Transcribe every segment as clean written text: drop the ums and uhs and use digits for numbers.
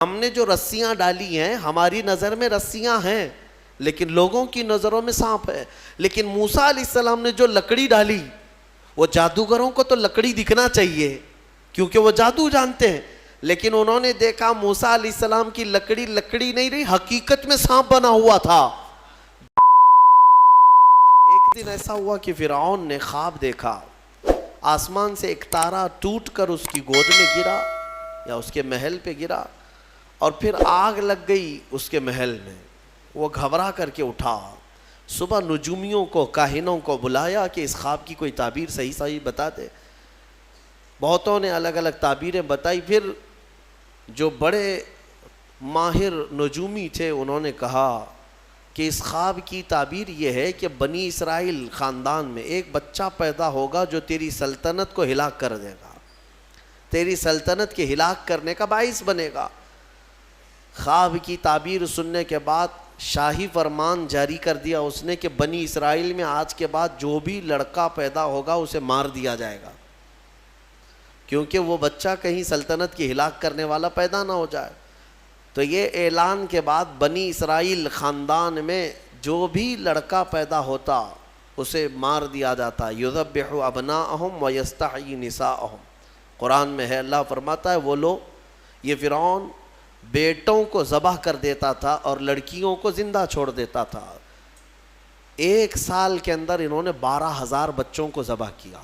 ہم نے جو رسیاں ڈالی ہیں ہماری نظر میں رسیاں ہیں لیکن لوگوں کی نظروں میں سانپ ہے. لیکن موسیٰ علیہ السلام نے جو لکڑی ڈالی وہ جادوگروں کو تو لکڑی دکھنا چاہیے کیونکہ وہ جادو جانتے ہیں, لیکن انہوں نے دیکھا موسیٰ علیہ السلام کی لکڑی لکڑی نہیں رہی, حقیقت میں سانپ بنا ہوا تھا. ایک دن ایسا ہوا کہ فرعون نے خواب دیکھا, آسمان سے ایک تارا ٹوٹ کر اس کی گود میں گرا یا اس کے محل پہ گرا اور پھر آگ لگ گئی اس کے محل میں. وہ گھبرا کر کے اٹھا, صبح نجومیوں کو کاہنوں کو بلایا کہ اس خواب کی کوئی تعبیر صحیح بتا دے. بہتوں نے الگ الگ تعبیریں بتائی. پھر جو بڑے ماہر نجومی تھے انہوں نے کہا کہ اس خواب کی تعبیر یہ ہے کہ بنی اسرائیل خاندان میں ایک بچہ پیدا ہوگا جو تیری سلطنت کو ہلاک کر دے گا, تیری سلطنت کے ہلاک کرنے کا باعث بنے گا. خواب کی تعبیر سننے کے بعد شاہی فرمان جاری کر دیا اس نے کہ بنی اسرائیل میں آج کے بعد جو بھی لڑکا پیدا ہوگا اسے مار دیا جائے گا, کیونکہ وہ بچہ کہیں سلطنت کی ہلاک کرنے والا پیدا نہ ہو جائے. تو یہ اعلان کے بعد بنی اسرائیل خاندان میں جو بھی لڑکا پیدا ہوتا اسے مار دیا جاتا. یذبح ابناءہم ویستحیی نساءہم, قرآن میں ہے, اللہ فرماتا ہے وہ لوگ, یہ فرعون بیٹوں کو ذبح کر دیتا تھا اور لڑکیوں کو زندہ چھوڑ دیتا تھا. 1 سال کے اندر انہوں نے 12,000 بچوں کو ذبح کیا,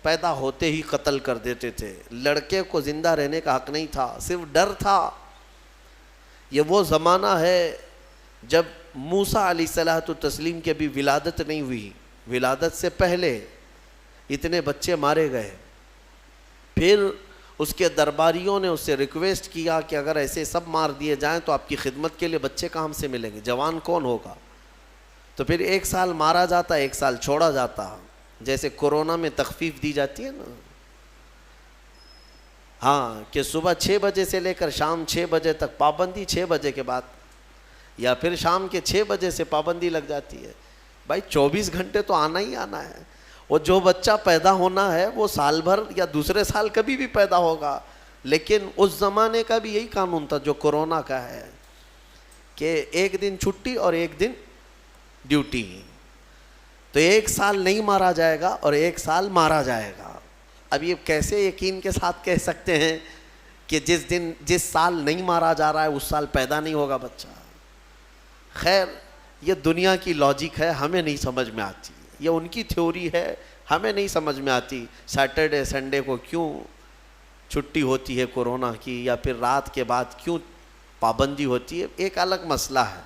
پیدا ہوتے ہی قتل کر دیتے تھے. لڑکے کو زندہ رہنے کا حق نہیں تھا, صرف ڈر تھا. یہ وہ زمانہ ہے جب موسیٰ علیہ الصلوۃ والتسلیم کی بھی ولادت نہیں ہوئی, ولادت سے پہلے اتنے بچے مارے گئے. پھر اس کے درباریوں نے اس سے ریکویسٹ کیا کہ اگر ایسے سب مار دیے جائیں تو آپ کی خدمت کے لیے بچے کہاں سے ملیں گے, جوان کون ہوگا. تو پھر 1 سال مارا جاتا, 1 سال چھوڑا جاتا, جیسے کورونا میں تخفیف دی جاتی ہے نا, ہاں, کہ صبح 6 بجے سے لے کر شام 6 بجے تک پابندی, 6 بجے کے بعد یا پھر شام کے 6 بجے سے پابندی لگ جاتی ہے. بھائی 24 گھنٹے تو آنا ہی آنا ہے. وہ جو بچہ پیدا ہونا ہے وہ سال بھر یا دوسرے سال کبھی بھی پیدا ہوگا, لیکن اس زمانے کا بھی یہی قانون تھا جو کورونا کا ہے کہ 1 دن چھٹی اور 1 دن ڈیوٹی. تو 1 سال نہیں مارا جائے گا اور 1 سال مارا جائے گا. اب یہ کیسے یقین کے ساتھ کہہ سکتے ہیں کہ جس سال نہیں مارا جا رہا ہے اس سال پیدا نہیں ہوگا بچہ. خیر یہ دنیا کی لاجک ہے, ہمیں نہیں سمجھ میں آتی, یہ ان کی تھیوری ہے, ہمیں نہیں سمجھ میں آتی. سیٹرڈے سنڈے کو کیوں چھٹی ہوتی ہے کورونا کی, یا پھر رات کے بعد کیوں پابندی ہوتی ہے, ایک الگ مسئلہ ہے.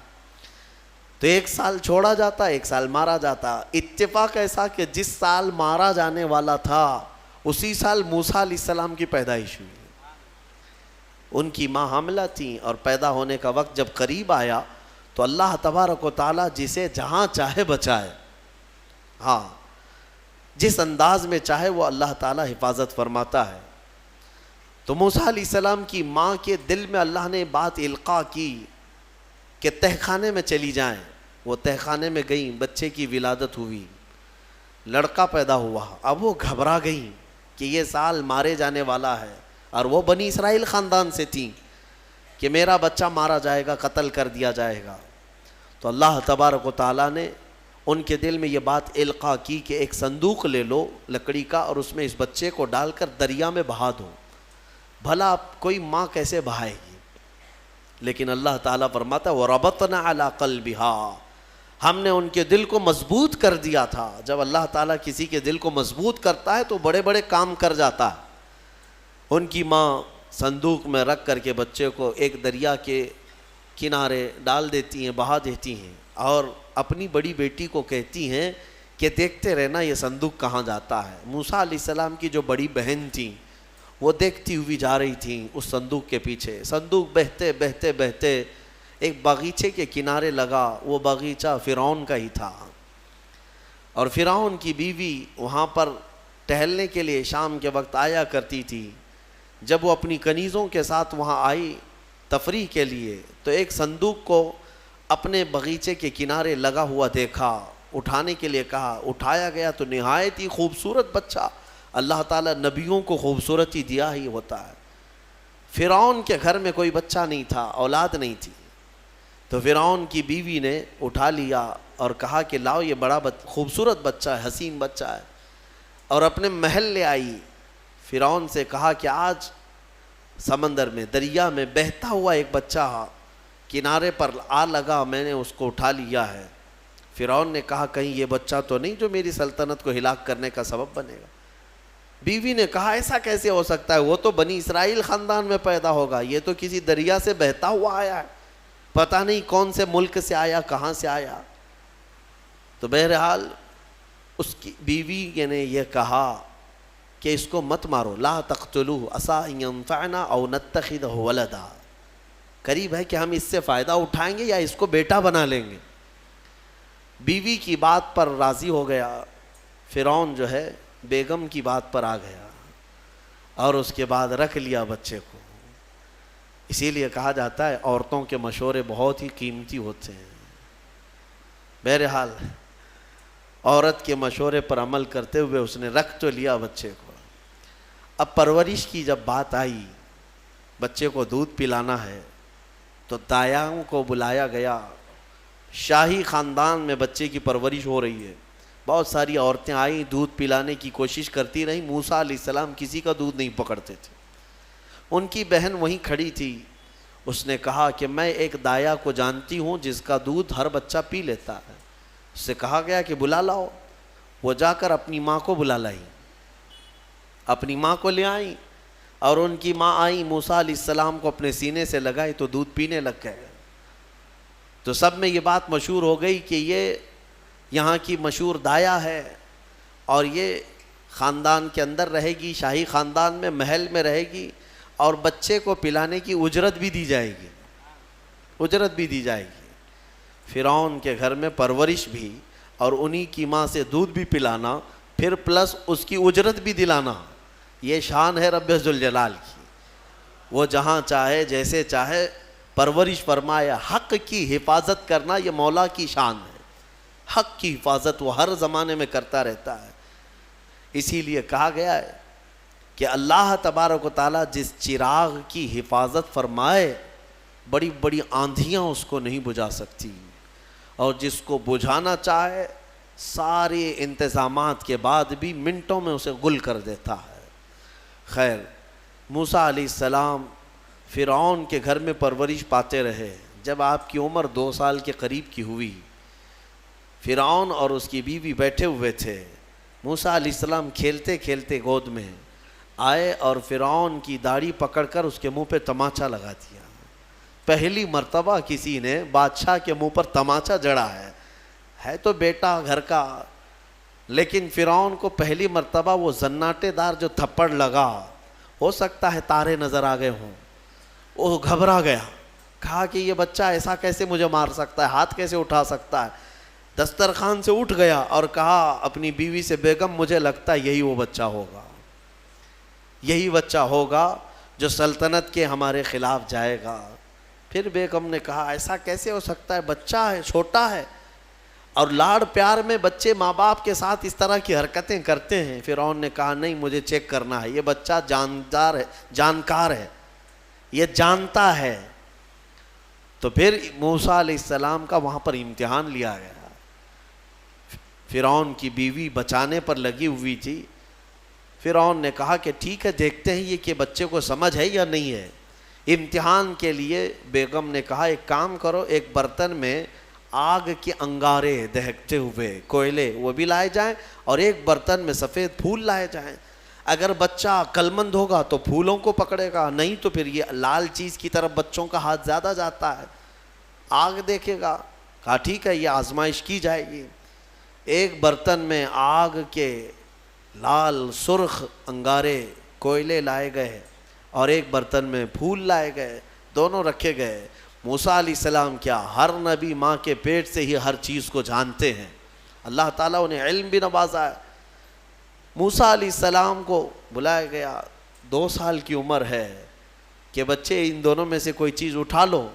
تو 1 سال چھوڑا جاتا, 1 سال مارا جاتا. اتفاق ایسا کہ جس سال مارا جانے والا تھا اسی سال موسیٰ علیہ السلام کی پیدائش ہوئی. ان کی ماں حاملہ تھیں اور پیدا ہونے کا وقت جب قریب آیا تو اللہ تبارک و تعالیٰ جسے جہاں چاہے بچائے, ہاں جس انداز میں چاہے وہ اللہ تعالیٰ حفاظت فرماتا ہے. تو موسیٰ علیہ السلام کی ماں کے دل میں اللہ نے بات القاء کی کہ تہخانے میں چلی جائیں. وہ تہخانے میں گئیں, بچے کی ولادت ہوئی, لڑکا پیدا ہوا. اب وہ گھبرا گئیں کہ یہ سال مارے جانے والا ہے, اور وہ بنی اسرائیل خاندان سے تھیں کہ میرا بچہ مارا جائے گا, قتل کر دیا جائے گا. تو اللہ تبارک و تعالیٰ نے ان کے دل میں یہ بات القاء کی کہ ایک صندوق لے لو لکڑی کا اور اس میں اس بچے کو ڈال کر دریا میں بہا دو. بھلا کوئی ماں کیسے بہائے گی, لیکن اللہ تعالیٰ فرماتا ہے وَرَبَطْنَا عَلَىٰ قَلْبِهَا, ہم نے ان کے دل کو مضبوط کر دیا تھا. جب اللہ تعالیٰ کسی کے دل کو مضبوط کرتا ہے تو بڑے بڑے کام کر جاتا ہے. ان کی ماں صندوق میں رکھ کر کے بچے کو ایک دریا کے کنارے ڈال دیتی ہیں, بہا دیتی ہیں, اور اپنی بڑی بیٹی کو کہتی ہیں کہ دیکھتے رہنا یہ صندوق کہاں جاتا ہے. موسیٰ علیہ السلام کی جو بڑی بہن تھیں وہ دیکھتی ہوئی جا رہی تھیں اس صندوق کے پیچھے. صندوق بہتے بہتے بہتے ایک باغیچے کے کنارے لگا. وہ باغیچہ فرعون کا ہی تھا, اور فرعون کی بیوی وہاں پر ٹہلنے کے لیے شام کے وقت آیا کرتی تھی. جب وہ اپنی کنیزوں کے ساتھ وہاں آئی تفریح کے لیے تو ایک صندوق کو اپنے باغیچے کے کنارے لگا ہوا دیکھا, اٹھانے کے لیے کہا, اٹھایا گیا تو نہایت ہی خوبصورت بچہ. اللہ تعالیٰ نبیوں کو خوبصورتی دیا ہی ہوتا ہے. فرعون کے گھر میں کوئی بچہ نہیں تھا، اولاد نہیں تھی، تو فرعون کی بیوی نے اٹھا لیا اور کہا کہ لاؤ یہ بڑا خوبصورت بچہ ہے، حسین بچہ ہے، اور اپنے محل لے آئی۔ فرعون سے کہا کہ آج سمندر میں، دریا میں بہتا ہوا ایک بچہ کنارے پر آ لگا، میں نے اس کو اٹھا لیا ہے۔ فرعون نے کہا کہیں یہ بچہ تو نہیں جو میری سلطنت کو ہلاک کرنے کا سبب بنے گا؟ بیوی نے کہا ایسا کیسے ہو سکتا ہے، وہ تو بنی اسرائیل خاندان میں پیدا ہوگا، یہ تو کسی دریا سے بہتا ہوا آیا ہے، پتہ نہیں کون سے ملک سے آیا، کہاں سے آیا۔ تو بہرحال اس کی بیوی نے یہ کہا کہ اس کو مت مارو، لا تقتلوہ عسیٰ ان ینفعنا او نتخذہ ولدا، قریب ہے کہ ہم اس سے فائدہ اٹھائیں گے یا اس کو بیٹا بنا لیں گے۔ بیوی کی بات پر راضی ہو گیا، فرعون جو ہے بیگم کی بات پر آ گیا اور اس کے بعد رکھ لیا بچے کو۔ اسی لیے کہا جاتا ہے عورتوں کے مشورے بہت ہی قیمتی ہوتے ہیں۔ بہرحال عورت کے مشورے پر عمل کرتے ہوئے اس نے رکھ تو لیا بچے کو۔ اب پرورش کی جب بات آئی، بچے کو دودھ پلانا ہے، تو دایاؤں کو بلایا گیا۔ شاہی خاندان میں بچے کی پرورش ہو رہی ہے، بہت ساری عورتیں آئیں، دودھ پلانے کی کوشش کرتی رہیں، موسیٰ علیہ السلام کسی کا دودھ نہیں پکڑتے تھے۔ ان کی بہن وہیں کھڑی تھی، اس نے کہا کہ میں ایک دایا کو جانتی ہوں جس کا دودھ ہر بچہ پی لیتا ہے۔ اس سے کہا گیا کہ بلا لاؤ۔ وہ جا کر اپنی ماں کو بلا لائی، اپنی ماں کو لے آئیں، اور ان کی ماں آئیں، موسیٰ علیہ السلام کو اپنے سینے سے لگائی تو دودھ پینے لگ گئے۔ تو سب میں یہ بات مشہور ہو گئی کہ یہ یہاں کی مشہور دایا ہے، اور یہ خاندان کے اندر رہے گی، شاہی خاندان میں محل میں رہے گی، اور بچے کو پلانے کی اجرت بھی دی جائے گی، اجرت بھی دی جائے گی۔ فرعون کے گھر میں پرورش بھی اور انہی کی ماں سے دودھ بھی پلانا، پھر پلس اس کی اجرت بھی دلانا، یہ شان ہے رب ذوالجلال کی۔ وہ جہاں چاہے جیسے چاہے پرورش فرمائے، حق کی حفاظت کرنا یہ مولا کی شان ہے۔ حق کی حفاظت وہ ہر زمانے میں کرتا رہتا ہے۔ اسی لیے کہا گیا ہے کہ اللہ تبارک و تعالیٰ جس چراغ کی حفاظت فرمائے، بڑی بڑی آندھیاں اس کو نہیں بجھا سکتی، اور جس کو بجھانا چاہے سارے انتظامات کے بعد بھی منٹوں میں اسے گل کر دیتا ہے۔ خیر، موسیٰ علیہ السلام فرعون کے گھر میں پرورش پاتے رہے۔ جب آپ کی عمر 2 سال کے قریب کی ہوئی، فرعون اور اس کی بیوی بیٹھے ہوئے تھے، موسیٰ علیہ السلام کھیلتے کھیلتے گود میں آئے اور فرعون کی داڑھی پکڑ کر اس کے منہ پہ تماچا لگا دیا۔ پہلی مرتبہ کسی نے بادشاہ کے منہ پر تماچا جڑا ہے تو بیٹا گھر کا، لیکن فرعون کو پہلی مرتبہ وہ زناٹے دار جو تھپڑ لگا، ہو سکتا ہے تارے نظر آ گئے ہوں، وہ گھبرا گیا، کہا کہ یہ بچہ ایسا کیسے مجھے مار سکتا ہے، ہاتھ کیسے اٹھا سکتا ہے۔ دسترخوان سے اٹھ گیا اور کہا اپنی بیوی سے، بیگم مجھے لگتا ہے یہی وہ بچہ ہوگا، یہی بچہ ہوگا جو سلطنت کے ہمارے خلاف جائے گا۔ پھر بیگم نے کہا ایسا کیسے ہو سکتا ہے، بچہ ہے، چھوٹا ہے، اور لاڑ پیار میں بچے ماں باپ کے ساتھ اس طرح کی حرکتیں کرتے ہیں۔ فرعون نے کہا نہیں، مجھے چیک کرنا ہے، یہ بچہ جاندار ہے، جانکار ہے، یہ جانتا ہے۔ تو پھر موسیٰ علیہ السلام کا وہاں پر امتحان لیا گیا۔ فرعون کی بیوی بچانے پر لگی ہوئی تھی۔ فرعون نے کہا کہ ٹھیک ہے، دیکھتے ہیں یہ کہ بچے کو سمجھ ہے یا نہیں ہے۔ امتحان کے لیے بیگم نے کہا ایک کام کرو، ایک برتن میں آگ کے انگارے دہکتے ہوئے کوئلے وہ بھی لائے جائیں، اور ایک برتن میں سفید پھول لائے جائیں۔ اگر بچہ عقل مند ہوگا تو پھولوں کو پکڑے گا، نہیں تو پھر یہ لال چیز کی طرف بچوں کا ہاتھ زیادہ جاتا ہے، آگ دیکھے گا۔ کہا ٹھیک ہے، یہ آزمائش کی جائے گی۔ ایک برتن میں آگ کے لال سرخ انگارے کوئلے لائے گئے، اور ایک برتن میں پھول لائے گئے، دونوں رکھے گئے۔ موسیٰ علیہ السلام کیا، ہر نبی ماں کے پیٹ سے ہی ہر چیز کو جانتے ہیں، اللہ تعالیٰ انہیں علم بھی نوازا ہے۔ موسیٰ علیہ السلام کو بلایا گیا، 2 سال کی عمر ہے کہ بچے ان دونوں میں سے کوئی چیز اٹھا لو۔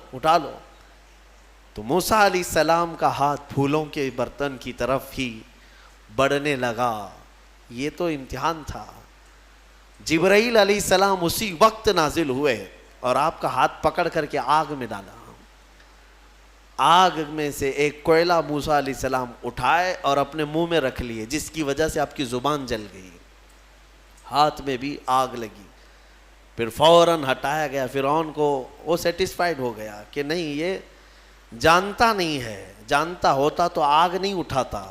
تو موسیٰ علیہ السلام کا ہاتھ پھولوں کے برتن کی طرف ہی بڑھنے لگا۔ یہ تو امتحان تھا۔ جبرائیل علیہ السلام اسی وقت نازل ہوئے اور آپ کا ہاتھ پکڑ کر کے آگ میں ڈالا. آگ میں سے ایک کوئلہ موسیٰ علیہ السلام اٹھائے اور اپنے منہ میں رکھ لیے، جس کی وجہ سے آپ کی زبان جل گئی، ہاتھ میں بھی آگ لگی. پھر فوراً ہٹایا گیا. فرعون کو وہ سیٹسفائیڈ ہو گیا کہ نہیں، یہ جانتا نہیں ہے، جانتا ہوتا تو آگ نہیں اٹھاتا.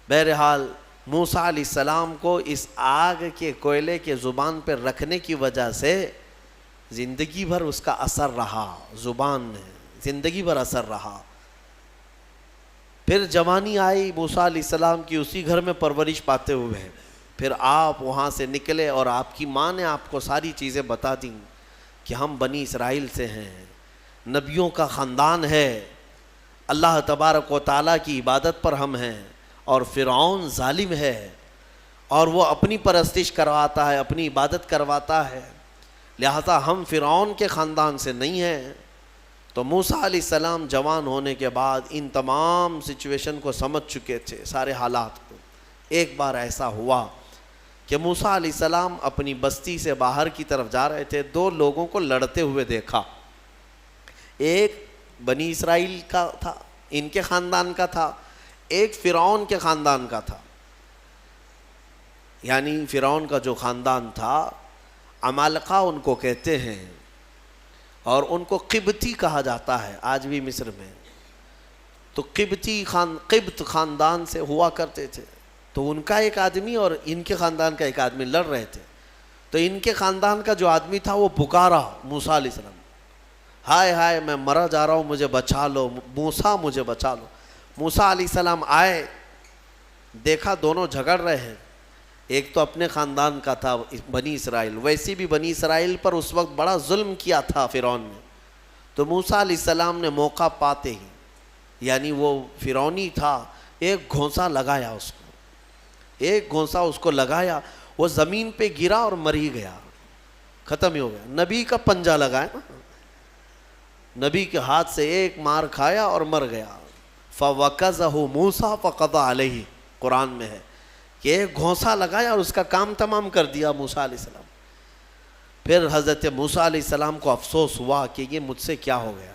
بہرحال موسیٰ علیہ السلام کو اس آگ کے کوئلے کے زبان پہ رکھنے کی وجہ سے زندگی بھر اس کا اثر رہا، زبان میں زندگی بھر اثر رہا. پھر جوانی آئی موسیٰ علیہ السلام کی، اسی گھر میں پرورش پاتے ہوئے. پھر آپ وہاں سے نکلے اور آپ کی ماں نے آپ کو ساری چیزیں بتا دیں کہ ہم بنی اسرائیل سے ہیں، نبیوں کا خاندان ہے، اللہ تبارک و تعالیٰ کی عبادت پر ہم ہیں، اور فرعون ظالم ہے اور وہ اپنی پرستش کرواتا ہے، اپنی عبادت کرواتا ہے، لہذا ہم فرعون کے خاندان سے نہیں ہیں. تو موسیٰ علیہ السلام جوان ہونے کے بعد ان تمام سچویشن کو سمجھ چکے تھے، سارے حالات کو. ایک بار ایسا ہوا کہ موسیٰ علیہ السلام اپنی بستی سے باہر کی طرف جا رہے تھے، دو لوگوں کو لڑتے ہوئے دیکھا. ایک بنی اسرائیل کا تھا، ان کے خاندان کا تھا، ایک فرعون کے خاندان کا تھا. یعنی فرعون کا جو خاندان تھا، عمالقہ ان کو کہتے ہیں، اور ان کو قبطی کہا جاتا ہے آج بھی مصر میں. تو قبط خاندان سے ہوا کرتے تھے. تو ان کا ایک آدمی اور ان کے خاندان کا ایک آدمی لڑ رہے تھے. تو ان کے خاندان کا جو آدمی تھا وہ پکارا موسیٰ علیہ السلام، ہائے ہائے میں مرا جا رہا ہوں، مجھے بچا لو موسیٰ، مجھے بچا لو. موسیٰ علیہ السلام آئے، دیکھا دونوں جھگڑ رہے ہیں. ایک تو اپنے خاندان کا تھا بنی اسرائیل، ویسے بھی بنی اسرائیل پر اس وقت بڑا ظلم کیا تھا فرعون نے. تو موسیٰ علیہ السلام نے موقع پاتے ہی، یعنی وہ فرعونی تھا، ایک گھونسا لگایا اس کو، ایک گھونسا اس کو لگایا، وہ زمین پہ گرا اور مر ہی گیا، ختم ہی ہو گیا. نبی کا پنجہ لگایا نا، نبی کے ہاتھ سے ایک مار کھایا اور مر گیا. فَوَكَزَهُ مُوسَى فَقَضَى عَلَيْهِ، قرآن میں ہے کہ ایک گھونسا لگایا اور اس کا کام تمام کر دیا موسیٰ علیہ السلام. پھر حضرت موسیٰ علیہ السلام کو افسوس ہوا کہ یہ مجھ سے کیا ہو گیا،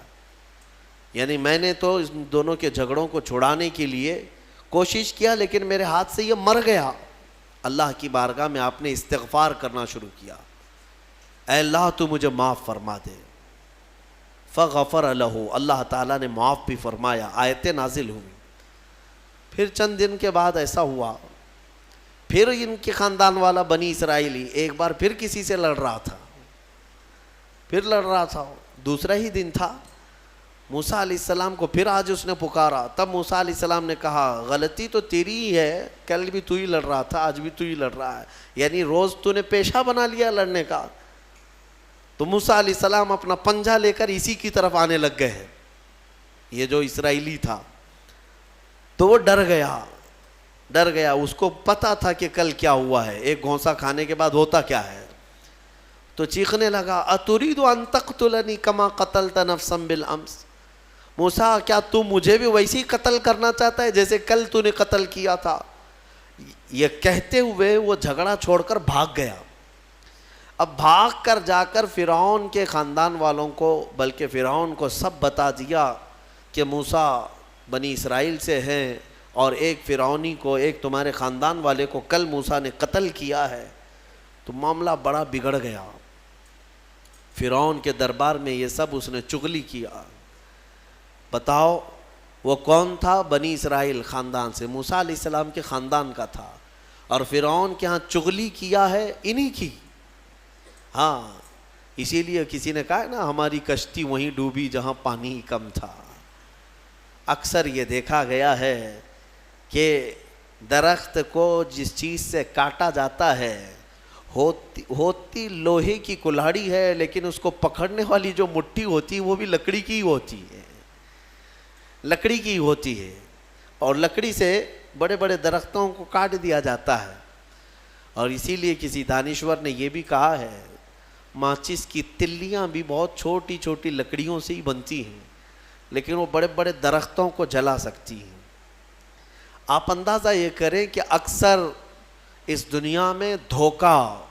یعنی میں نے تو ان دونوں کے جھگڑوں کو چھڑانے کے لیے کوشش کیا، لیکن میرے ہاتھ سے یہ مر گیا. اللہ کی بارگاہ میں آپ نے استغفار کرنا شروع کیا، اے اللہ تو مجھے معاف فرما دے. فغفر لہ، اللہ تعالیٰ نے معاف بھی فرمایا، آیتیں نازل ہوئی. پھر چند دن کے بعد ایسا ہوا، پھر ان کے خاندان والا بنی اسرائیلی ایک بار پھر کسی سے لڑ رہا تھا، دوسرا ہی دن تھا. موسیٰ علیہ السلام کو پھر آج اس نے پکارا. تب موسیٰ علیہ السلام نے کہا غلطی تو تیری ہی ہے، کل بھی تو ہی لڑ رہا تھا، آج بھی تو ہی لڑ رہا ہے، یعنی روز تو نے پیشہ بنا لیا لڑنے کا. تو موسیٰ علیہ السلام اپنا پنجہ لے کر اسی کی طرف آنے لگ گئے ہیں، یہ جو اسرائیلی تھا. تو وہ ڈر گیا، اس کو پتا تھا کہ کل کیا ہوا ہے، ایک گھونسا کھانے کے بعد ہوتا کیا ہے. تو چیخنے لگا، اتريد ان تقتلني كما قتلت نفسا بالامس، موسیٰ کیا تو مجھے بھی ویسے ہی قتل کرنا چاہتا ہے جیسے کل تو نے قتل کیا تھا. یہ کہتے ہوئے وہ جھگڑا چھوڑ کر بھاگ گیا. اب بھاگ کر جا کر فرعون کے خاندان والوں کو، بلکہ فرعون کو سب بتا دیا کہ موسیٰ بنی اسرائیل سے ہیں، اور ایک فرعونی کو، ایک تمہارے خاندان والے کو کل موسیٰ نے قتل کیا ہے. تو معاملہ بڑا بگڑ گیا. فرعون کے دربار میں یہ سب اس نے چغلی کیا. بتاؤ وہ کون تھا؟ بنی اسرائیل خاندان سے، موسیٰ علیہ السلام کے خاندان کا تھا، اور فرعون کے ہاں چغلی کیا ہے انہی کی. ہاں، اسی لیے کسی نے کہا نا ہماری کشتی وہیں ڈوبی جہاں پانی کم تھا. اکثر یہ دیکھا گیا ہے کہ درخت کو جس چیز سے کاٹا جاتا ہے ہوتی لوہے کی کلہاڑی ہے، لیکن اس کو پکڑنے والی جو مٹھی ہوتی ہے وہ بھی لکڑی کی ہوتی ہے، لکڑی کی ہوتی ہے. اور لکڑی سے بڑے بڑے درختوں کو کاٹ دیا جاتا ہے. اور اسی لیے کسی دانشور نے یہ بھی کہا ہے ماچس کی تلیاں بھی بہت چھوٹی چھوٹی لکڑیوں سے ہی بنتی ہیں، لیکن وہ بڑے بڑے درختوں کو جلا سکتی ہیں. آپ اندازہ یہ کریں کہ اکثر اس دنیا میں دھوکہ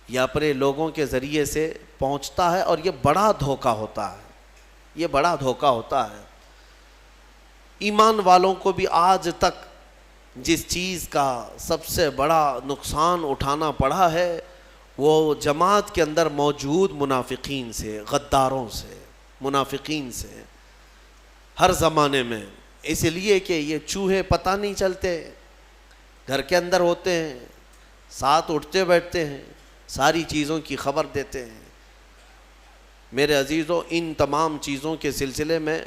یا اپنے لوگوں کے ذریعے سے پہنچتا ہے اور یہ بڑا دھوکہ ہوتا ہے، یہ بڑا دھوکہ ہوتا ہے۔ ایمان والوں کو بھی آج تک جس چیز کا سب سے بڑا نقصان اٹھانا پڑا ہے وہ جماعت کے اندر موجود منافقین سے، غداروں سے، منافقین سے، ہر زمانے میں، اس لیے کہ یہ چوہے پتہ نہیں چلتے، گھر کے اندر ہوتے ہیں، ساتھ اٹھتے بیٹھتے ہیں، ساری چیزوں کی خبر دیتے ہیں۔ میرے عزیزوں، ان تمام چیزوں کے سلسلے میں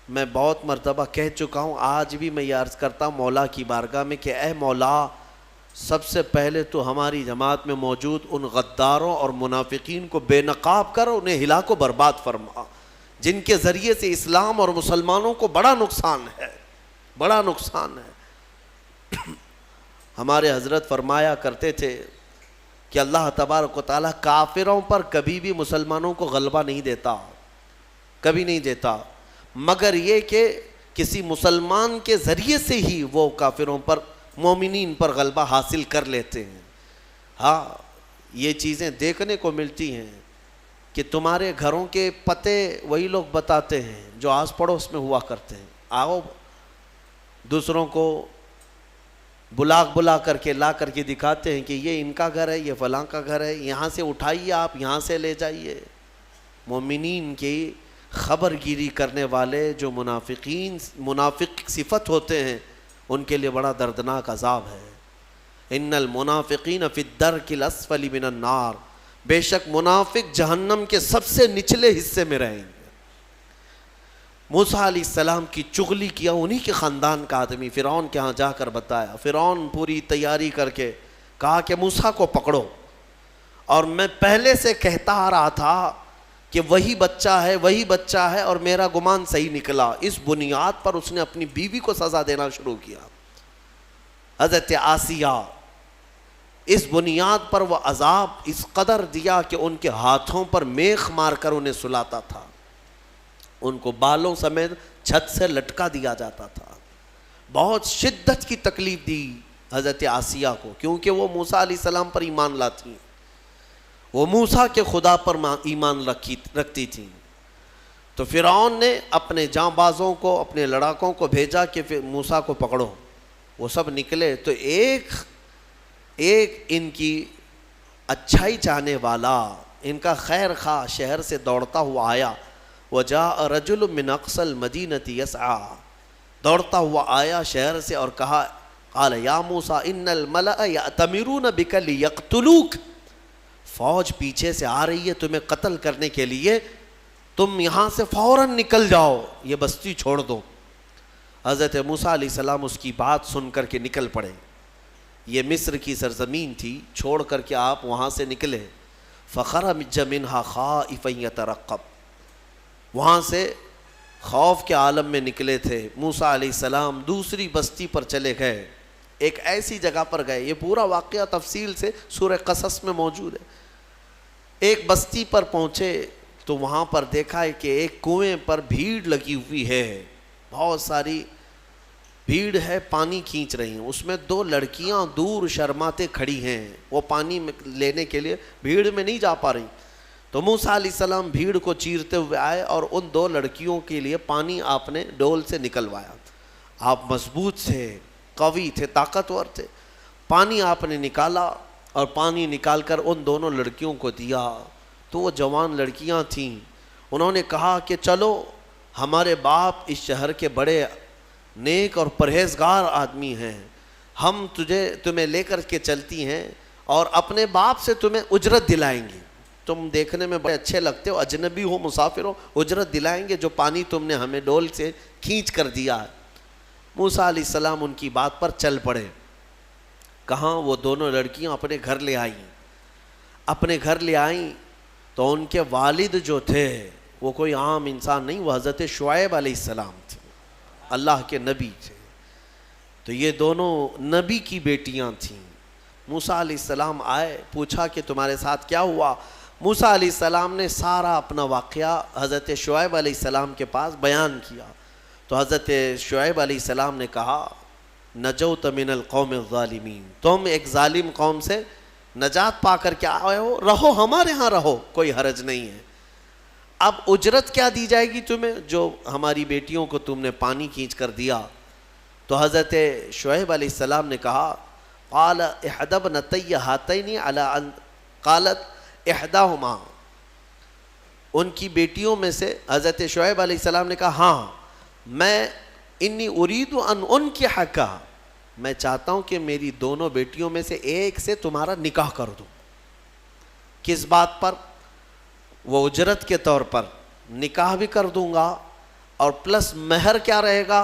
میں بہت مرتبہ کہہ چکا ہوں، آج بھی میں یہ عرض کرتا ہوں مولا کی بارگاہ میں کہ اے مولا، سب سے پہلے تو ہماری جماعت میں موجود ان غداروں اور منافقین کو بے نقاب کر، انہیں ہلاک و برباد فرما، جن کے ذریعے سے اسلام اور مسلمانوں کو بڑا نقصان ہے، بڑا نقصان ہے۔ ہمارے حضرت فرمایا کرتے تھے کہ اللہ تبارک و تعالیٰ کافروں پر کبھی بھی مسلمانوں کو غلبہ نہیں دیتا، کبھی نہیں دیتا، مگر یہ کہ کسی مسلمان کے ذریعے سے ہی وہ کافروں پر، مومنین پر غلبہ حاصل کر لیتے ہیں۔ ہاں، یہ چیزیں دیکھنے کو ملتی ہیں کہ تمہارے گھروں کے پتے وہی لوگ بتاتے ہیں جو آس پڑوس میں ہوا کرتے ہیں۔ آؤ دوسروں کو بلا کر کے لا کر کے دکھاتے ہیں کہ یہ ان کا گھر ہے، یہ فلاں کا گھر ہے، یہاں سے اٹھائیے، آپ یہاں سے لے جائیے۔ مومنین کی خبر گیری کرنے والے جو منافق صفت ہوتے ہیں، ان کے لیے بڑا دردناک عذاب ہے۔ ان المنافقین فی الدرک الاسفل من النار، بے شک منافق جہنم کے سب سے نچلے حصے میں رہیں گے۔ موسیٰ علیہ السلام کی چغلی کیا انہی کے خاندان کا آدمی فرعون کے ہاں جا کر بتایا۔ فرعون پوری تیاری کر کے کہا کہ موسیٰ کو پکڑو، اور میں پہلے سے کہتا آ رہا تھا کہ وہی بچہ ہے اور میرا گمان صحیح نکلا۔ اس بنیاد پر اس نے اپنی بیوی کو سزا دینا شروع کیا، حضرت آسیہ۔ اس بنیاد پر وہ عذاب اس قدر دیا کہ ان کے ہاتھوں پر میخ مار کر انہیں سلاتا تھا، ان کو بالوں سمیت چھت سے لٹکا دیا جاتا تھا۔ بہت شدت کی تکلیف دی حضرت آسیہ کو، کیونکہ وہ موسیٰ علیہ السلام پر ایمان لاتی، وہ موسیٰ کے خدا پر ایمان رکھتی تھیں۔ تو فرعون نے اپنے جاں بازوں کو، اپنے لڑاکوں کو بھیجا کہ موسیٰ کو پکڑو۔ وہ سب نکلے تو ایک ان کی اچھائی چاہنے والا، ان کا خیر خواہ شہر سے دوڑتا ہوا آیا۔ وجاء رجل من اقصى المدینة یسعی، دوڑتا ہوا آیا شہر سے اور کہا، قال یا موسیٰ ان الملأ یأتمرون بک لیقتلوک، فوج پیچھے سے آ رہی ہے تمہیں قتل کرنے کے لیے، تم یہاں سے فوراً نکل جاؤ، یہ بستی چھوڑ دو۔ حضرت موسیٰ علیہ السلام اس کی بات سن کر کے نکل پڑے۔ یہ مصر کی سرزمین تھی، چھوڑ کر کے آپ وہاں سے نکلے۔ فخرج منہا خائفا یترقب، وہاں سے خوف کے عالم میں نکلے تھے۔ موسیٰ علیہ السلام دوسری بستی پر چلے گئے، ایک ایسی جگہ پر گئے، یہ پورا واقعہ تفصیل سے سورہ قصص میں موجود ہے۔ ایک بستی پر پہنچے تو وہاں پر دیکھا ہے کہ ایک کنویں پر بھیڑ لگی ہوئی ہے، بہت ساری بھیڑ ہے، پانی کھینچ رہی ہیں۔ اس میں دو لڑکیاں دور شرماتے کھڑی ہیں، وہ پانی لینے کے لیے بھیڑ میں نہیں جا پا رہی۔ تو موسیٰ علیہ السلام بھیڑ کو چیرتے ہوئے آئے اور ان دو لڑکیوں کے لیے پانی آپ نے ڈول سے نکلوایا۔ آپ مضبوط تھے، قوی تھے، طاقتور تھے۔ پانی آپ نے نکالا اور پانی نکال کر ان دونوں لڑکیوں کو دیا۔ تو وہ جوان لڑکیاں تھیں، انہوں نے کہا کہ چلو، ہمارے باپ اس شہر کے بڑے نیک اور پرہیزگار آدمی ہیں، ہم تمہیں لے کر کے چلتی ہیں اور اپنے باپ سے تمہیں اجرت دلائیں گے، تم دیکھنے میں بڑے اچھے لگتے ہو، اجنبی ہو، مسافر ہو، اجرت دلائیں گے جو پانی تم نے ہمیں ڈول سے کھینچ کر دیا ہے۔ موسیٰ علیہ السلام ان کی بات پر چل پڑے۔ کہاں؟ وہ دونوں لڑکیاں اپنے گھر لے آئیں۔ اپنے گھر لے آئیں تو ان کے والد جو تھے وہ کوئی عام انسان نہیں، وہ حضرت شعیب علیہ السلام تھے، اللہ کے نبی تھے۔ تو یہ دونوں نبی کی بیٹیاں تھیں۔ موسیٰ علیہ السلام آئے، پوچھا کہ تمہارے ساتھ کیا ہوا؟ موسیٰ علیہ السلام نے سارا اپنا واقعہ حضرت شعیب علیہ السلام کے پاس بیان کیا۔ تو حضرت شعیب علیہ السلام نے کہا، نجوت من القوم الظالمین، تم ایک ظالم قوم سے نجات پا کر کے آئے ہو، رہو ہمارے ہاں رہو، کوئی حرج نہیں ہے۔ اب اجرت کیا دی جائے گی تمہیں؟ جو ہماری بیٹیوں کو تم نے پانی کھینچ کر دیا۔ تو حضرت شعیب علیہ السلام نے کہا قال احدى ابنتي هاتين على ان قالت احداهما، ان کی بیٹیوں میں سے حضرت شعیب علیہ السلام نے کہا ہاں میں انی اريد ان انکحک، میں چاہتا ہوں کہ میری دونوں بیٹیوں میں سے ایک سے تمہارا نکاح کر دوں۔ کس بات پر؟ وہ اجرت کے طور پر نکاح بھی کر دوں گا، اور پلس مہر کیا رہے گا؟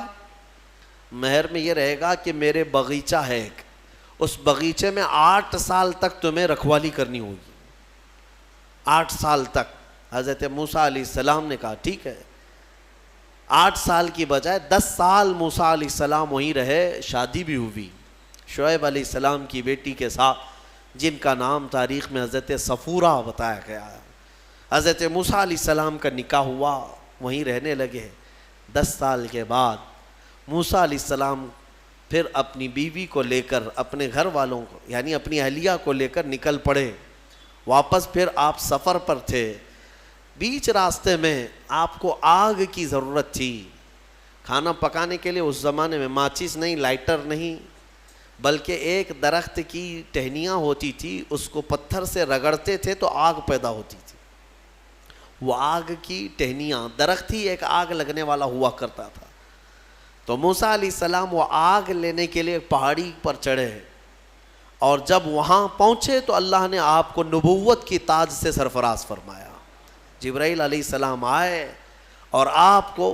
مہر میں یہ رہے گا کہ میرے باغیچہ ہے ایک، اس باغیچے میں 8 سال تک تمہیں رکھوالی کرنی ہوگی، 8 سال تک۔ حضرت موسیٰ علیہ السلام نے کہا ٹھیک ہے۔ 8 سال کی بجائے 10 سال موسیٰ علیہ السلام وہیں رہے، شادی بھی ہوئی شعیب علیہ السلام کی بیٹی کے ساتھ، جن کا نام تاریخ میں حضرت صفورہ بتایا گیا ہے۔ حضرت موسیٰ علیہ السلام کا نکاح ہوا، وہیں رہنے لگے۔ 10 سال کے بعد موسیٰ علیہ السلام پھر اپنی بیوی کو لے کر، اپنے گھر والوں کو یعنی اپنی اہلیہ کو لے کر نکل پڑے واپس۔ پھر آپ سفر پر تھے، بیچ راستے میں آپ کو آگ کی ضرورت تھی۔ کھانا پکانے کے لیے اس زمانے میں ماچس نہیں، لائٹر نہیں، بلکہ ایک درخت کی ٹہنیاں ہوتی تھی، اس کو پتھر سے رگڑتے تھے تو آگ پیدا ہوتی تھی۔ وہ آگ کی ٹہنیاں، درخت ہی ایک آگ لگنے والا ہوا کرتا تھا۔ تو موسیٰ علیہ السلام وہ آگ لینے کے لیے پہاڑی پر چڑھے، اور جب وہاں پہنچے تو اللہ نے آپ کو نبوت کی تاج سے سرفراز فرمایا۔ جبرائیل علیہ السلام آئے اور آپ کو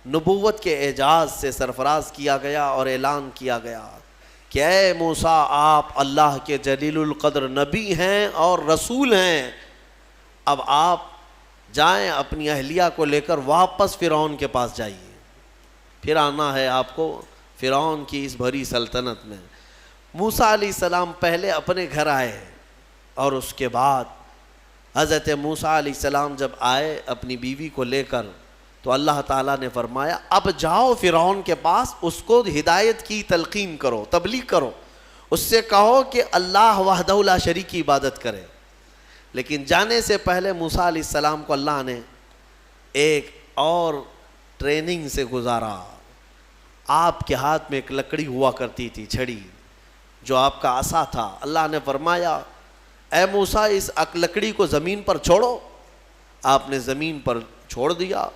نبوت کے اعجاز سے سرفراز کیا گیا، اور اعلان کیا گیا کہ اے موسیٰ آپ اللہ کے جلیل القدر نبی ہیں اور رسول ہیں، اب آپ جائیں اپنی اہلیہ کو لے کر واپس فرعون کے پاس جائیے، پھر آنا ہے آپ کو فرعون کی اس بھری سلطنت میں۔ موسیٰ علیہ السلام پہلے اپنے گھر آئے، اور اس کے بعد حضرت موسیٰ علیہ السلام جب آئے اپنی بیوی کو لے کر، تو اللہ تعالیٰ نے فرمایا اب جاؤ فرعون کے پاس، اس کو ہدایت کی تلقین کرو، تبلیغ کرو، اس سے کہو کہ اللہ وحدہ لا شریک کی عبادت کرے۔ لیکن جانے سے پہلے موسیٰ علیہ السلام کو اللہ نے ایک اور ٹریننگ سے گزارا۔ آپ کے ہاتھ میں ایک لکڑی ہوا کرتی تھی، چھڑی، جو آپ کا عصا تھا۔ اللہ نے فرمایا اے موسیٰ اس لکڑی کو زمین پر چھوڑو۔ آپ نے زمین پر چھوڑ دیا۔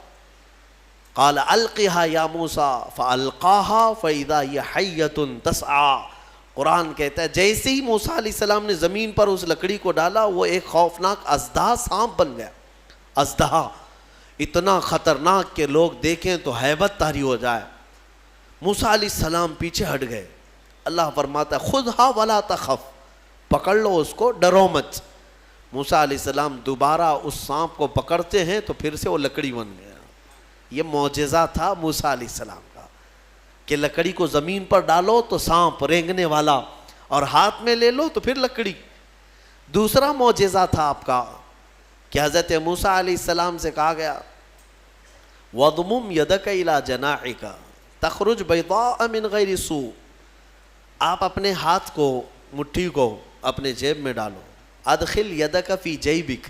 قال القها یا موسیٰ فالقاها فاذا هي حیۃ تسعى۔ قرآن کہتا ہے جیسے ہی موسیٰ علیہ السلام نے زمین پر اس لکڑی کو ڈالا، وہ ایک خوفناک اژدہا سانپ بن گیا۔ اژدہا اتنا خطرناک کہ لوگ دیکھیں تو ہیبت طاری ہو جائے۔ موسیٰ علیہ السلام پیچھے ہٹ گئے۔ اللہ فرماتا ہے خذها ولا تخف، پکڑ لو اس کو، ڈرو مت۔ موسیٰ علیہ السلام دوبارہ اس سانپ کو پکڑتے ہیں تو پھر سے وہ لکڑی بن گیا۔ یہ معجزہ تھا موسیٰ علیہ السلام کا کہ لکڑی کو زمین پر ڈالو تو سانپ رینگنے والا، اور ہاتھ میں لے لو تو پھر لکڑی۔ دوسرا معجزہ تھا آپ کا کہ حضرت موسیٰ علیہ السلام سے کہا گیا وَضْمُمْ يَدَكَ إِلَى جَنَاحِكَ تَخْرُجْ بَيْضَاءَ مِنْ غَيْرِ سُوءٍ۔ آپ اپنے ہاتھ کو، مٹھی کو اپنے جیب میں ڈالو۔ ادخل یدک فی جیبک،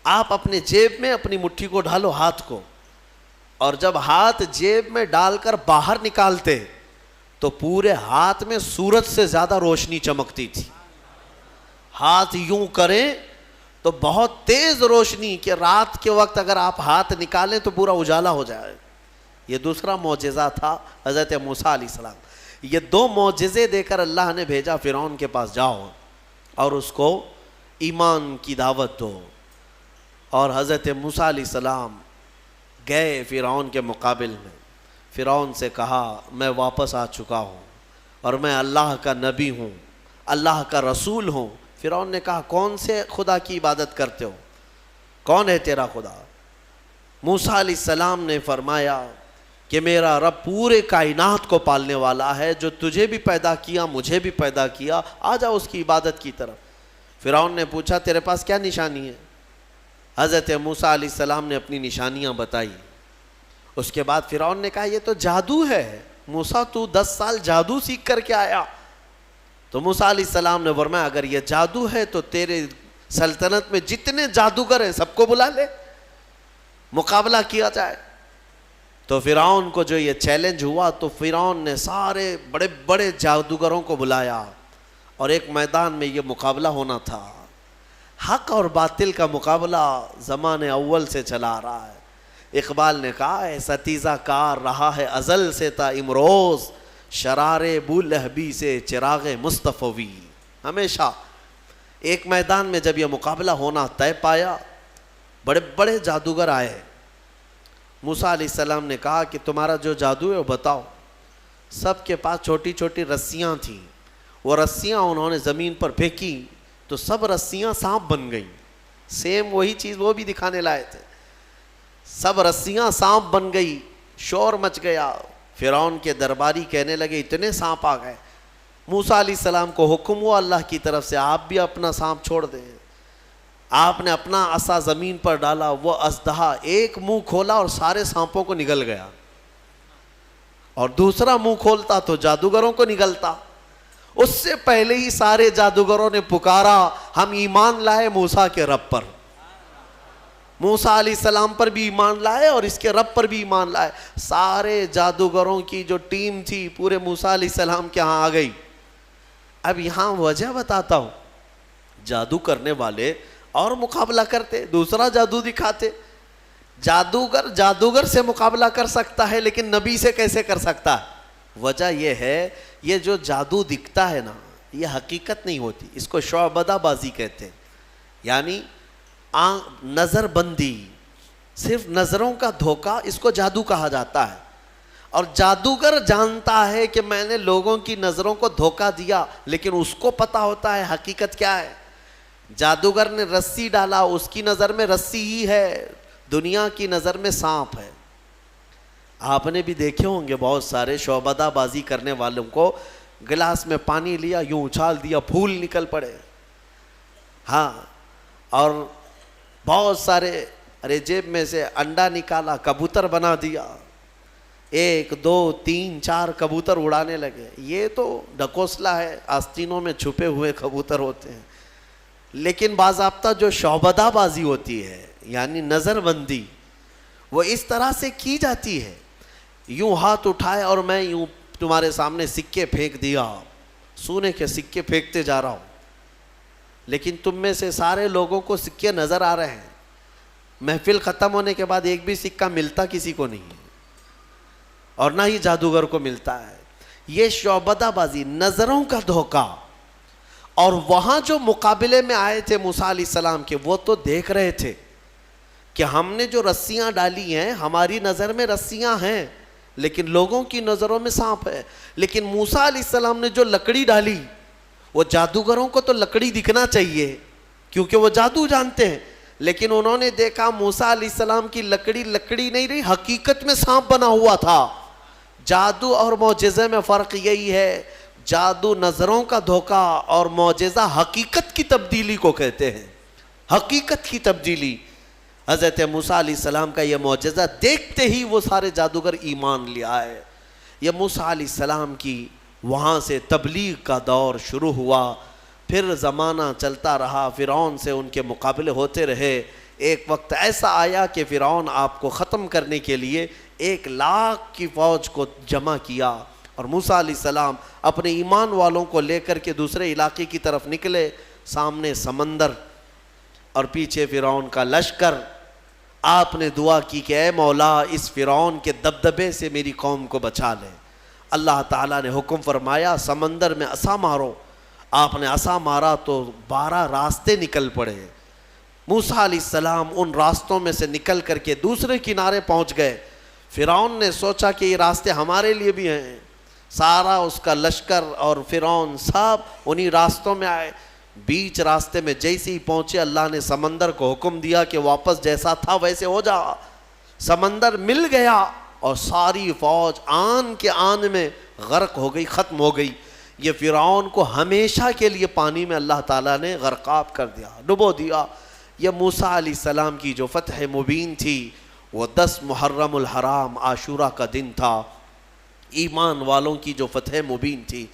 آپ اپنے جیب میں اپنی مٹھی کو ڈالو، ہاتھ کو، اور جب ہاتھ جیب میں ڈال کر باہر نکالتے تو پورے ہاتھ میں سورج سے زیادہ روشنی چمکتی تھی۔ ہاتھ یوں کریں تو بہت تیز روشنی کہ رات کے وقت اگر آپ ہاتھ نکالیں تو پورا اجالا ہو جائے۔ یہ دوسرا معجزہ تھا حضرت موسیٰ علیہ السلام۔ یہ 2 معجزے دے کر اللہ نے بھیجا فرعون کے پاس، جاؤ اور اس کو ایمان کی دعوت دو۔ اور حضرت موسیٰ علیہ السلام گئے فرعون کے مقابل میں، فرعون سے کہا میں واپس آ چکا ہوں اور میں اللہ کا نبی ہوں، اللہ کا رسول ہوں۔ فرعون نے کہا کون سے خدا کی عبادت کرتے ہو، کون ہے تیرا خدا؟ موسیٰ علیہ السلام نے فرمایا کہ میرا رب پورے کائنات کو پالنے والا ہے، جو تجھے بھی پیدا کیا مجھے بھی پیدا کیا، آ جاؤ اس کی عبادت کی طرف۔ فرعون نے پوچھا تیرے پاس کیا نشانی ہے؟ حضرت موسیٰ علیہ السلام نے اپنی نشانیاں بتائی۔ اس کے بعد فرعون نے کہا یہ تو جادو ہے، موسیٰ تو 10 سال جادو سیکھ کر کے آیا، تو موسیٰ علیہ السلام نے فرمایا اگر یہ جادو ہے تو تیرے سلطنت میں جتنے جادوگر ہیں سب کو بلا لے, مقابلہ کیا جائے. تو فرعون کو جو یہ چیلنج ہوا تو فرعون نے سارے بڑے بڑے جادوگروں کو بلایا اور ایک میدان میں یہ مقابلہ ہونا تھا. حق اور باطل کا مقابلہ زمانے اول سے چلا آ رہا ہے. اقبال نے کہا ہے ستیزہ کار رہا ہے ازل سے تا امروز, شرار بولہبی سے چراغ مصطفی. ہمیشہ ایک میدان میں جب یہ مقابلہ ہونا طے پایا, بڑے بڑے جادوگر آئے. موسیٰ علیہ السلام نے کہا کہ تمہارا جو جادو ہے وہ بتاؤ. سب کے پاس چھوٹی چھوٹی رسیاں تھیں, وہ رسیاں انہوں نے زمین پر پھینکی تو سب رسیاں سانپ بن گئیں. سیم وہی چیز وہ بھی دکھانے لائے تھے, سب رسیاں سانپ بن گئی, شور مچ گیا. فرعون کے درباری کہنے لگے اتنے سانپ آ گئے. موسیٰ علیہ السلام کو حکم ہوا اللہ کی طرف سے آپ بھی اپنا سانپ چھوڑ دیں. آپ نے اپنا عصا زمین پر ڈالا, وہ اژدہا ایک منہ کھولا اور سارے سانپوں کو نگل گیا, اور دوسرا منہ کھولتا تو جادوگروں کو نگلتا. اس سے پہلے ہی سارے جادوگروں نے پکارا ہم ایمان لائے موسیٰ کے رب پر. موسیٰ علیہ السلام پر بھی ایمان لائے اور اس کے رب پر بھی ایمان لائے. سارے جادوگروں کی جو ٹیم تھی پورے موسیٰ علیہ السلام کے ہاں آ گئی. اب یہاں وجہ بتاتا ہوں, جادو کرنے والے اور مقابلہ کرتے, دوسرا جادو دکھاتے. جادوگر سے مقابلہ کر سکتا ہے لیکن نبی سے کیسے کر سکتا ہے؟ وجہ یہ ہے یہ جو جادو دکھتا ہے نا یہ حقیقت نہیں ہوتی, اس کو شعبدہ بازی کہتے ہیں. یعنی نظر بندی, صرف نظروں کا دھوکہ, اس کو جادو کہا جاتا ہے. اور جادوگر جانتا ہے کہ میں نے لوگوں کی نظروں کو دھوکہ دیا, لیکن اس کو پتا ہوتا ہے حقیقت کیا ہے. جادوگر نے رسی ڈالا, اس کی نظر میں رسی ہی ہے, دنیا کی نظر میں سانپ ہے. آپ نے بھی دیکھے ہوں گے بہت سارے شعبدہ بازی کرنے والوں کو, گلاس میں پانی لیا یوں اچھال دیا پھول نکل پڑے. ہاں, اور بہت سارے ارے جیب میں سے انڈا نکالا کبوتر بنا دیا, 1 2 3 4 کبوتر اڑانے لگے. یہ تو ڈھکوسلا ہے, آستینوں میں چھپے ہوئے کبوتر ہوتے ہیں. لیکن باضابطہ جو شعبدہ بازی ہوتی ہے یعنی نظر بندی, وہ اس طرح سے کی جاتی ہے. یوں ہاتھ اٹھائے اور میں یوں تمہارے سامنے سکے پھینک دیا, سونے کے سکے پھینکتے جا رہا ہوں, لیکن تم میں سے سارے لوگوں کو سکے نظر آ رہے ہیں. محفل ختم ہونے کے بعد ایک بھی سکہ ملتا کسی کو نہیں ہے, اور نہ ہی جادوگر کو ملتا ہے. یہ شعبدہ بازی, نظروں کا دھوکہ. اور وہاں جو مقابلے میں آئے تھے موسیٰ علیہ السلام کے, وہ تو دیکھ رہے تھے کہ ہم نے جو رسیاں ڈالی ہیں ہماری نظر میں رسیاں ہیں لیکن لوگوں کی نظروں میں سانپ ہے. لیکن موسیٰ علیہ السلام نے جو لکڑی ڈالی, وہ جادوگروں کو تو لکڑی دکھنا چاہیے کیونکہ وہ جادو جانتے ہیں, لیکن انہوں نے دیکھا موسیٰ علیہ السلام کی لکڑی لکڑی نہیں رہی, حقیقت میں سانپ بنا ہوا تھا. جادو اور معجزے میں فرق یہی ہے, جادو نظروں کا دھوکہ اور معجزہ حقیقت کی تبدیلی کو کہتے ہیں. حقیقت کی تبدیلی. حضرت موسیٰ علیہ السلام کا یہ معجزہ دیکھتے ہی وہ سارے جادوگر ایمان لے آئے. یہ موسیٰ علیہ السلام کی وہاں سے تبلیغ کا دور شروع ہوا. پھر زمانہ چلتا رہا, فرعون سے ان کے مقابلے ہوتے رہے. ایک وقت ایسا آیا کہ فرعون آپ کو ختم کرنے کے لیے 1,00,000 کی فوج کو جمع کیا, اور موسیٰ علیہ السلام اپنے ایمان والوں کو لے کر کے دوسرے علاقے کی طرف نکلے. سامنے سمندر اور پیچھے فرعون کا لشکر. آپ نے دعا کی کہ اے مولا اس فرعون کے دبدبے سے میری قوم کو بچا لے. اللہ تعالیٰ نے حکم فرمایا سمندر میں عصا مارو. آپ نے عصا مارا تو 12 راستے نکل پڑے. موسیٰ علیہ السلام ان راستوں میں سے نکل کر کے دوسرے کنارے پہنچ گئے. فرعون نے سوچا کہ یہ راستے ہمارے لیے بھی ہیں. سارا اس کا لشکر اور فرعون سب انہی راستوں میں آئے. بیچ راستے میں جیسے ہی پہنچے اللہ نے سمندر کو حکم دیا کہ واپس جیسا تھا ویسے ہو جا. سمندر مل گیا اور ساری فوج آن کے آن میں غرق ہو گئی, ختم ہو گئی. یہ فرعون کو ہمیشہ کے لیے پانی میں اللہ تعالیٰ نے غرقاب کر دیا, ڈبو دیا. یہ موسیٰ علیہ السلام کی جو فتح مبین تھی وہ 10 محرم الحرام عاشورہ کا دن تھا. ایمان والوں کی جو فتح مبین تھی,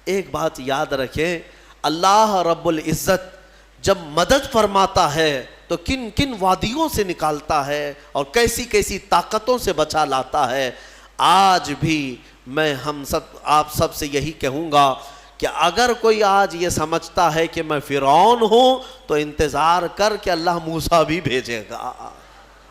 ایک بات یاد رکھیں، اللہ رب العزت جب مدد فرماتا ہے تو کن کن وادیوں سے نکالتا ہے اور کیسی کیسی طاقتوں سے بچا لاتا ہے۔ آج بھی میں آپ سب سے یہی کہوں گا کہ اگر کوئی آج یہ سمجھتا ہے کہ میں فرعون ہوں تو انتظار کر کے اللہ موسیٰ بھی بھیجے گا۔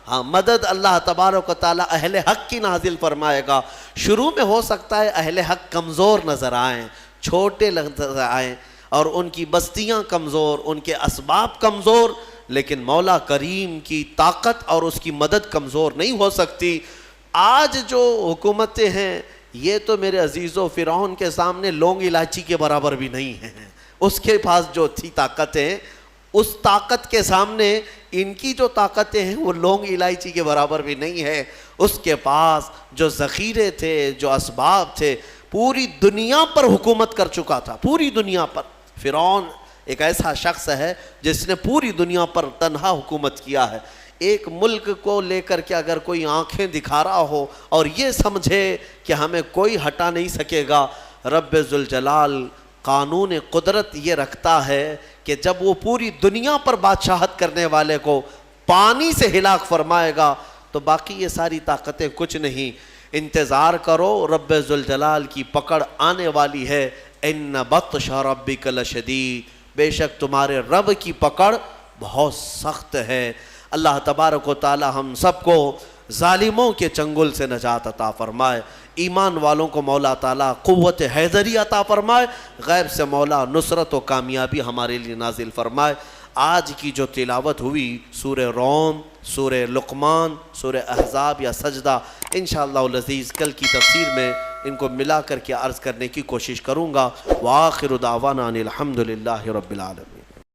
ہاں، مدد اللہ تبارک و تعالیٰ اہل حق کی نازل فرمائے گا۔ شروع میں ہو سکتا ہے اہل حق کمزور نظر آئیں، چھوٹے نظر آئیں، اور ان کی بستیاں کمزور، ان کے اسباب کمزور، لیکن مولا کریم کی طاقت اور اس کی مدد کمزور نہیں ہو سکتی۔ آج جو حکومتیں ہیں یہ تو میرے عزیزو فرعون کے سامنے لونگ الائچی کے برابر بھی نہیں ہیں۔ اس کے پاس جو تھی طاقتیں، اس طاقت کے سامنے ان کی جو طاقتیں ہیں وہ لونگ الائچی کے برابر بھی نہیں ہے۔ اس کے پاس جو ذخیرے تھے، جو اسباب تھے، پوری دنیا پر حکومت کر چکا تھا، پوری دنیا پر۔ فرعون ایک ایسا شخص ہے جس نے پوری دنیا پر تنہا حکومت کیا ہے۔ ایک ملک کو لے کر کے اگر کوئی آنکھیں دکھا رہا ہو اور یہ سمجھے کہ ہمیں کوئی ہٹا نہیں سکے گا، رب ذوالجلال قانون قدرت یہ رکھتا ہے کہ جب وہ پوری دنیا پر بادشاہت کرنے والے کو پانی سے ہلاک فرمائے گا تو باقی یہ ساری طاقتیں کچھ نہیں۔ انتظار کرو، رب ذوالجلال کی پکڑ آنے والی ہے۔ ان بطش ربک لشدید، بے شک تمہارے رب کی پکڑ بہت سخت ہے۔ اللہ تبارک و تعالی ہم سب کو ظالموں کے چنگل سے نجات عطا فرمائے، ایمان والوں کو مولا تعالیٰ قوت حیدری عطا فرمائے، غیب سے مولا نصرت و کامیابی ہمارے لیے نازل فرمائے۔ آج کی جو تلاوت ہوئی سورہ روم، سورہ لقمان، سورہ احزاب یا سجدہ، انشاءاللہ العزیز کل کی تفسیر میں ان کو ملا کر کے عرض کرنے کی کوشش کروں گا۔ وآخر دعوانا ان الحمدللہ رب العالمین۔